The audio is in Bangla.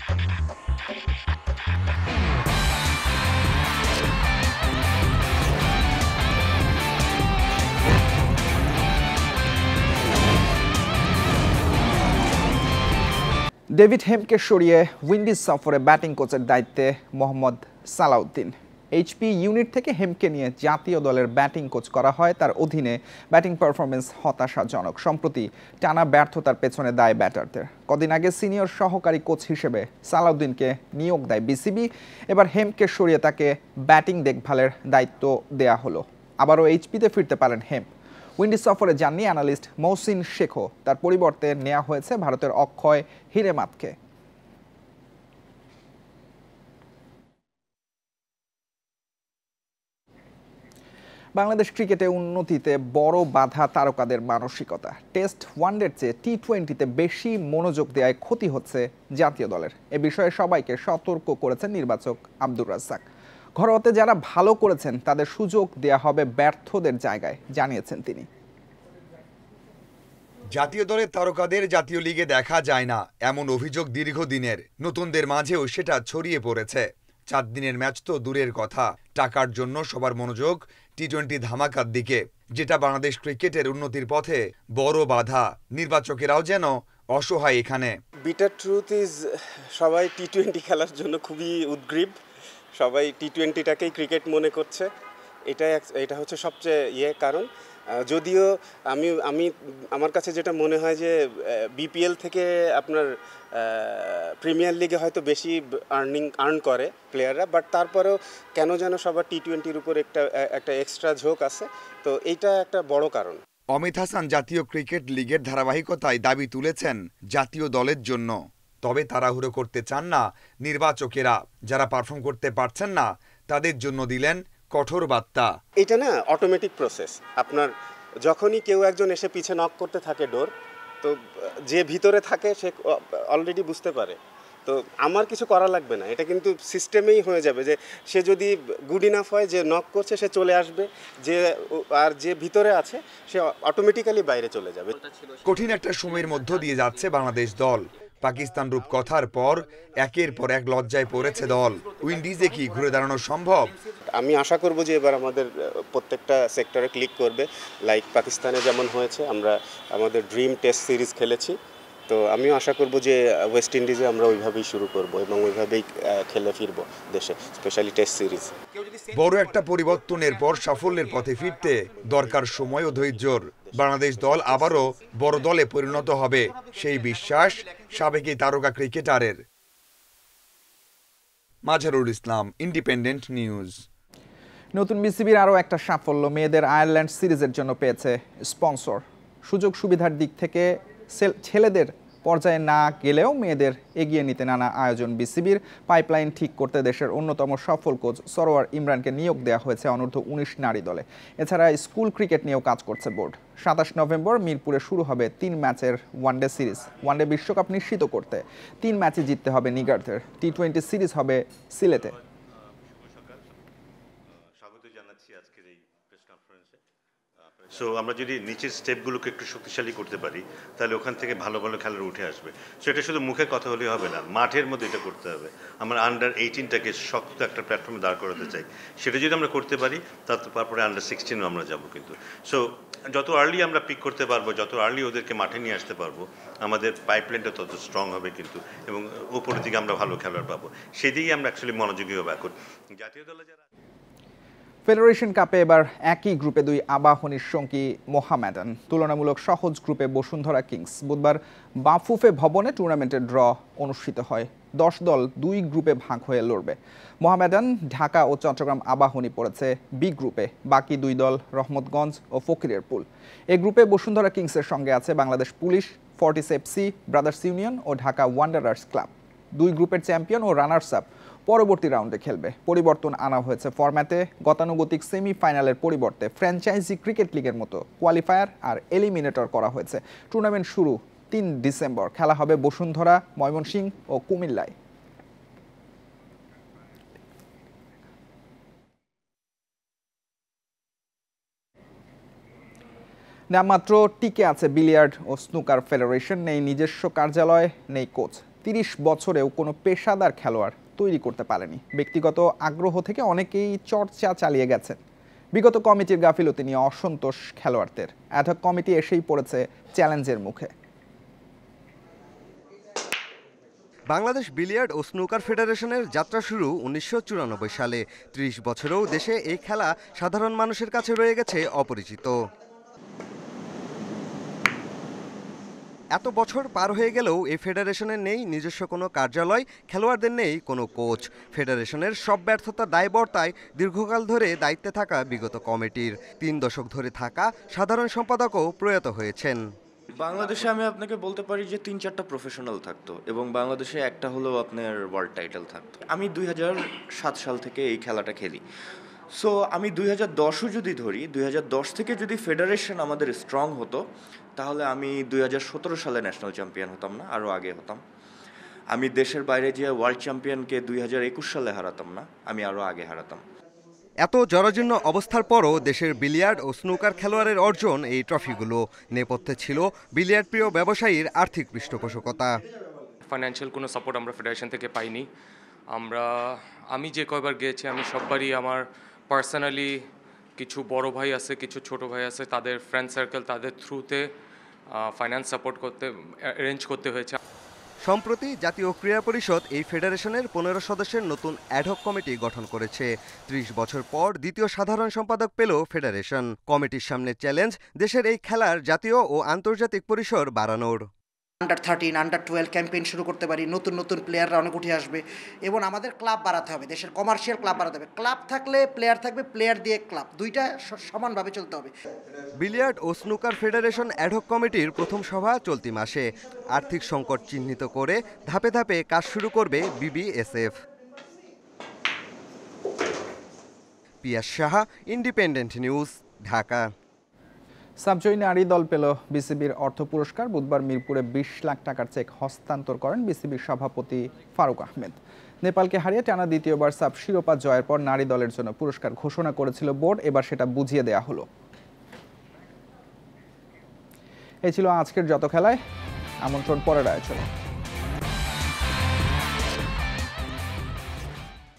ডেভিড হেমকে সরিয়ে উইন্ডিজ সফরে ব্যাটিং কোচের দায়িত্বে মোহাম্মদ সালাউদ্দিন। এইচপি ইউনিট থেকে হেমকে নিয়ে জাতীয় দলের ব্যাটিং কোচ করা হয়। তার অধীনে ব্যাটিং পারফরমেন্স হতাশাজনক। সম্প্রতি টানা ব্যর্থতার পেছনে দায় ব্যাটারদের। কদিন আগে সিনিয়র সহকারী কোচ হিসেবে সালাউদ্দিনকে নিয়োগ দেয় বিসিবি। এবার হেমকে সরিয়ে তাকে ব্যাটিং দেখভালের দায়িত্ব দেয়া হলো। আবারও এইচপিতে ফিরতে পারেন হেম। উইন্ডিজ সফরে যাননি অ্যানালিস্ট মহসিন শেখও। তার পরিবর্তে নেওয়া হয়েছে ভারতের অক্ষয় হিরেমাতকে। বাংলাদেশ ক্রিকেটে উন্নতিতে বড় বাধা তারকাদের মানসিকতা। টেস্ট ওয়ানডের চেয়ে টি-20তে বেশি মনোযোগ দেওয়ায় ক্ষতি হচ্ছে জাতীয় দলের। এ বিষয়ে সবাইকে সতর্ক করেছেন নির্বাচক আব্দুর রাজ্জাক। ঘরোয়াতে যারা ভালো করেছেন তাদের সুযোগ দেয়া হবে ব্যর্থদের জায়গায়, জানিয়েছেন তিনি। জাতীয় দলের তারকাদের জাতীয় লিগে দেখা যায় না, এমন অভিযোগ দীর্ঘদিনের। নতুনদের মাঝেও সেটা ছড়িয়ে পড়েছে। 4 দিনের ম্যাচ তো দূরের কথা, টাকার জন্য সবার মনোযোগ টি-20 ধামাকার দিকে, যেটা বাংলাদেশ ক্রিকেটের উন্নতির পথে বড় বাধা। নির্বাচকেরাও যেন অসহায় এখানে। বিটার ট্রুথ ইজ, সবাই টি-20 খেলার জন্য খুবই উদ্গ্রীব। সবাই টি-20টাকেই ক্রিকেট মনে করছে। এটা হচ্ছে সবচেয়ে কারণ। যদিও আমার কাছে যেটা মনে হয় যে বিপিএল থেকে আপনার প্রিমিয়ার লিগে হয়তো বেশি আর্ন করে প্লেয়াররা, বাট তারপরেও কেন যেন সবার টি-20-র উপর একটা এক্সট্রা ঝোঁক আছে। তো এইটা একটা বড় কারণ। অমিত হাসান জাতীয় ক্রিকেট লিগের ধারাবাহিকতায় দাবি তুলেছেন জাতীয় দলের জন্য। তবে তাড়াহুড়ো করতে চান না নির্বাচকেরা। যারা পারফর্ম করতে পারছেন না তাদের জন্য দিলেন কঠোর বার্তা। এটা না অটোমেটিক প্রসেস। আপনার যখনই কেউ একজন এসে পিছে নক করতে থাকে ডোর, তো যে ভিতরে থাকে সে অলরেডি বুঝতে পারে। তো আমার কিছু করা লাগবে না, এটা কিন্তু সিস্টেমেই হয়ে যাবে যে সে যদি গুড ইনাফ হয়, যে নক করছে সে চলে আসবে, আর যে ভিতরে আছে সে অটোমেটিক্যালি বাইরে চলে যাবে। কঠিন একটা সময়ের মধ্য দিয়ে যাচ্ছে বাংলাদেশ দল। পাকিস্তান রূপকথার পর একের পর এক লজ্জায় পড়েছে দল। উইন্ডিজে কি ঘুরে দাঁড়ানো সম্ভব? আমি আশা করব যে এবার আমাদের প্রত্যেকটা সেক্টরে ক্লিক করবে, লাইক পাকিস্তানে যেমন হয়েছে। আমরা আমাদের ড্রিম টেস্ট সিরিজ খেলেছি, তো আমিও আশা করব যে ওয়েস্ট ইন্ডিজে আমরা ওইভাবেই শুরু করব এবং ওইভাবেই খেলে ফিরব দেশে, স্পেশালি টেস্ট সিরিজ। বড় একটা পরিবর্তনের পর সাফল্যের পথে ফিরতে দরকার সময় ও ধৈর্যর। বাংলাদেশ দল আবারও বড় দলে পরিণত হবে, সেই বিশ্বাস সাবেক তারকা ক্রিকেটারের। Mazharul Islam, independent news. নতুন বিসিবির আরও একটা সাফল্য, মেয়েদের আয়ারল্যান্ড সিরিজের জন্য পেয়েছে স্পন্সর। সুযোগ সুবিধার দিক থেকে ছেলেদের পর্যায়ে না গেলেও মেয়েদের এগিয়ে নিতে নানা আয়োজন বিসিবির। পাইপলাইন ঠিক করতে দেশের অন্যতম সফল কোচ সরোয়ার ইমরানকে নিয়োগ দেওয়া হয়েছে অনূর্ধ্ব-19 নারী দলে। এছাড়া স্কুল ক্রিকেট নিয়েও কাজ করছে বোর্ড। 27 নভেম্বর মিরপুরে শুরু হবে 3 ম্যাচের ওয়ানডে সিরিজ। ওয়ানডে বিশ্বকাপ নিশ্চিত করতে 3 ম্যাচে জিততে হবে নিগারদের। টি-20 সিরিজ হবে সিলেটে। সো আমরা যদি নিচের স্টেপগুলোকে একটু শক্তিশালী করতে পারি, তাহলে ওখান থেকে ভালো ভালো খেলার উঠে আসবে। সো এটা শুধু মুখের কথা হলেই হবে না, মাঠের মধ্যে এটা করতে হবে। আমরা আন্ডার 18টাকে শক্ত একটা প্ল্যাটফর্মে দাঁড় করাতে চাই। সেটা যদি আমরা করতে পারি, তারপরে আন্ডার 16 আমরা যাবো। কিন্তু সো যত আর্লি আমরা পিক করতে পারবো, যত আর্লি ওদেরকে মাঠে নিয়ে আসতে পারবো, আমাদের পাইপলাইনটা তত স্ট্রং হবে কিন্তু, এবং উপরের দিকে আমরা ভালো খেলোয়াড় পাবো। সেদিকেই আমরা অ্যাকচুয়ালি মনোযোগী হবো এখন। জাতীয় দলে যারা ফেডারেশন কাপে এবার একই গ্রুপে 2 আবাহনীর সঙ্গী মোহামেডান। তুলনামূলক সহজ গ্রুপে বসুন্ধরা কিংস। বুধবার বাফুফে ভবনে টুর্নামেন্টের ড্র অনুষ্ঠিত হয়। 10 দল 2 গ্রুপে ভাগ হয়ে লড়বে। মোহামেডান, ঢাকা ও চট্টগ্রাম আবাহনী পড়েছে বি গ্রুপে। বাকি 2 দল রহমতগঞ্জ ও ফকিরের পুল। এই গ্রুপে বসুন্ধরা কিংসের সঙ্গে আছে Bangladesh police, Fortis FC, Brothers Union ও ঢাকা ওয়ান্ডারার্স ক্লাব। 2 গ্রুপের চ্যাম্পিয়ন ও রানার্স আপ পরবর্তী রাউন্ডে খেলবে। পরিবর্তন আনা হয়েছে ফরম্যাটে। গতানুগতিক সেমিফাইনালের পরিবর্তে ফ্র্যাঞ্চাইজি ক্রিকেট লিগের মতো কোয়ালিফায়ার আর এলিমিনেটর করা হয়েছে। টুর্নামেন্ট শুরু 3 ডিসেম্বর। খেলা হবে বসুন্ধরা, ময়মনসিংহ ও কুমিল্লায়। নামমাত্র টিকে আছে বিলিয়ার্ড ও স্নুকার ফেডারেশন। নেই নিজস্ব কার্যালয়, নেই কোচ। 30 বছরেও কোনো পেশাদার খেলোয়াড় তৈরি করতে পারেনি। ব্যক্তিগত আগ্রহ থেকে অনেকেই চর্চা চালিয়ে গেছেন। বিগত কমিটির গাফিলতি নিয়ে অসন্তোষ খেলোয়াড়দের। অ্যাডহক কমিটি এসেই পড়েছে চ্যালেঞ্জের মুখে। বাংলাদেশ বিলিয়ার্ড ও স্নুকার ফেডারেশনের যাত্রা শুরু 1994 সালে। 30 বছরেও দেশে এই খেলা সাধারণ মানুষের কাছে রয়ে গেছে অপরিচিত। এত বছর পার হয়ে গেলেও এই ফেডারেশনের নেই নিজস্ব কোনো কার্যালয়, খেলোয়াড়দের নেই কোনো কোচ। ফেডারেশনের সব ব্যর্থতার দায়বর্তায় দীর্ঘকাল ধরে দায়িত্বে থাকা বিগত কমিটির 3 দশক ধরে থাকা সাধারণ সম্পাদকও প্রয়াত হয়েছেন। বাংলাদেশে আমি আপনাকে বলতে পারি যে 3-4টা প্রফেশনাল থাকতো এবং বাংলাদেশে একটা হলেও আপনার ওয়ার্ল্ড টাইটেল থাকতো। আমি 2007 সাল থেকে এই খেলাটা খেলি। সো আমি 2010ও যদি ধরি, 2010 থেকে যদি ফেডারেশন আমাদের স্ট্রং হতো তাহলে আমি 2017 সালে ন্যাশনাল চ্যাম্পিয়ন হতাম না, আরও আগে হতাম। আমি দেশের বাইরে যে ওয়ার্ল্ড চ্যাম্পিয়নকে 2021 সালে হারাতাম না, আমি আরও আগে হারাতাম। এত জরাজীর্ণ অবস্থার পরও দেশের বিলিয়ার্ড ও স্নুকার খেলোয়াড়ের অর্জন এই ট্রফিগুলো। নেপথ্যে ছিল বিলিয়ার্ড প্রিয় ব্যবসায়ীর আর্থিক পৃষ্ঠপোষকতা। ফাইন্যান্সিয়াল কোনো সাপোর্ট আমরা ফেডারেশন থেকে পাইনি। আমি যে কয়বার গিয়েছি আমি সববারই আমার পার্সোনালি কিছু বড় ভাই আছে, কিছু ছোট ভাই আছে, তাদের ফ্রেন্ড সার্কেল, তাদের থ্রুতে ফাইন্যান্স সাপোর্ট অ্যারেঞ্জ করতে হয়েছে। সম্প্রতি জাতীয় ক্রীড়া পরিষদ এই ফেডারেশনের 15 সদস্যের নতুন অ্যাডহক কমিটি গঠন করেছে। 30 বছর পর দ্বিতীয় সাধারণ সম্পাদক পেল ফেডারেশন। কমিটির সামনে চ্যালেঞ্জ দেশের এই খেলার জাতীয় ও আন্তর্জাতিক পরিসর বাড়ানোর। আন্ডার-13, আন্ডার-12 ক্যাম্পেইন শুরু করতে পারি, নতুন নতুন প্লেয়াররা অনেক উঠে আসবে এবং আমাদের ক্লাব বাড়াতে হবে, দেশের কমার্শিয়াল ক্লাব বাড়াতে হবে। ক্লাব থাকলে প্লেয়ার থাকবে, প্লেয়ার দিয়ে ক্লাব, দুইটা সমানভাবে চলতে হবে। বিলিয়ার্ড ও স্নুকার ফেডারেশন অ্যাডহক কমিটির প্রথম সভা চলতি মাসে। আর্থিক সংকট চিহ্নিত করে ধাপে ধাপে কাজ শুরু করবে বিবিএসএফ। পিয়াস সাহা, ইন্ডিপেন্ডেন্ট নিউজ, ঢাকা। সাবজয়ী নারী দল পেল বিসিবির অর্থ পুরস্কার। বুধবার মিরপুরে 20 লাখ টাকার চেক হস্তান্তর করেন বিসিবির সভাপতি ফারুক আহমেদ। নেপালকে হারিয়ে টানা দ্বিতীয়বার সাব শিরোপা জয়ের পর নারী দলের জন্য পুরস্কার ঘোষণা করেছিল বোর্ড, এবার সেটা বুঝিয়ে দেয়া হলো। এই ছিল আজকের যত খেলায়। আমন্ত্রণ পরের আয়োজনে।